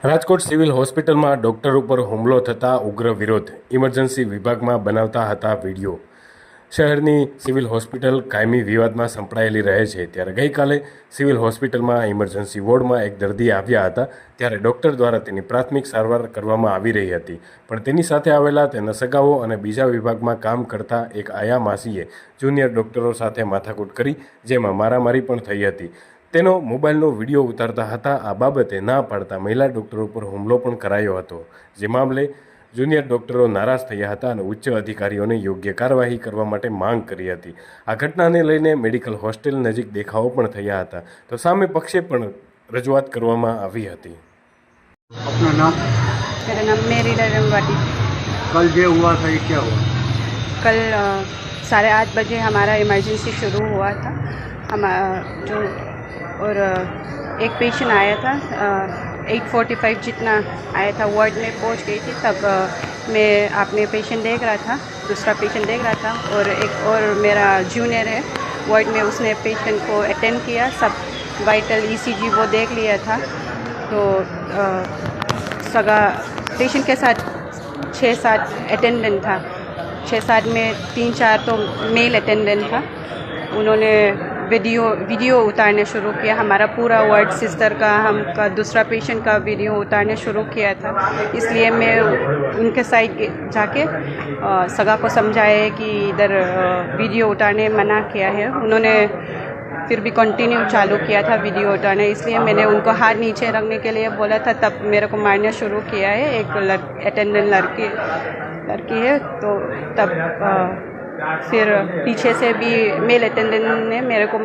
Rajkot civil હોસ્પિટલમાં doctor ઉપર હુમલો થતાં ઉગ્ર વિરોધ. ઇમરજન્સી વિભાગમાં બનાવતા હતા વિડીયો. શહેરની સિવિલ હોસ્પિટલ કાયમી વિવાદમાં સંકળાયેલી રહે છે. ત્યારે ગઈકાલે સિવિલ હોસ્પિટલમાં ઇમરજન્સી વોર્ડમાં એક દર્દી આવ્યા હતા. ત્યારે ડૉક્ટર દ્વારા તેની પ્રાથમિક સારવાર કરવામાં આવી રહી હતી. પણ તેની સાથે આવેલા તેના સગાઓ અને બીજા વિભાગમાં કામ કરતા એક આયા માસીએ જુનિયર ડૉક્ટરો સાથે માથાકૂટ કરી, જેમાં મારામારી પણ થઈ હતી. તેનો મોબાઈલનો વિડીયો ઉતારતા હતા. આ બાબતે ના પાડતા મહિલા ડૉક્ટરો પર હુમલો પણ કરાયો હતો. જે મામલે જુનિયર ડૉક્ટરો નારાજ થયા હતા અને ઉચ્ચ અધિકારીઓને યોગ્ય કાર્યવાહી કરવા માટે માંગ કરી હતી. આ ઘટનાને લઈને મેડિકલ હોસ્ટેલ નજીક દેખાવો પણ થયા હતા. તો સામે પક્ષે પણ રજૂઆત કરવામાં આવી હતી. अपना नाम? मेरा नाम मेरी रंगवाटी। कल जो हुआ था ये क्या हुआ? कल 8:30 बजे हमारा इमरजेंसी शुरू हुआ था। हम जो और एक पेशेंट आया था 8:45 जितना आया था, वार्ड में पहुंच गई थी। तब मैं अपने पेशेंट देख रहा था, दूसरा पेशेंट देख रहा था, और एक और मेरा जूनियर है वार्ड में, उसने पेशेंट को अटेंड किया। सब वाइटल ECG वो देख लिया था। तो सगा पेशेंट के साथ 6-7 अटेंडेंट था। 6-7 में 3-4 तो मेल अटेंडेंट था। उन्होंने वीडियो उतारने शुरू किया। हमारा पूरा वार्ड सिस्टर का, हम का दूसरा पेशेंट का वीडियो उतारने शुरू किया था। इसलिए मैं उनके साइड जाके सगा को समझाया कि इधर वीडियो उतारने मना किया है। उन्होंने फिर भी कंटिन्यू चालू किया था वीडियो उतारना। इसलिए मैंने उनको हाथ नीचे रखने के लिए बोला था। तब मेरे को मारना शुरू किया है। एक अटेंडेंट लड़की है। तो तब फिर पीछे से भी मेल अटेंडेंट ने मेरे को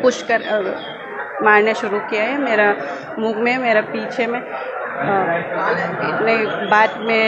पुश कर मारना शुरू किया है। मेरा मुंह में, मेरा पीछे में, इतने बाद में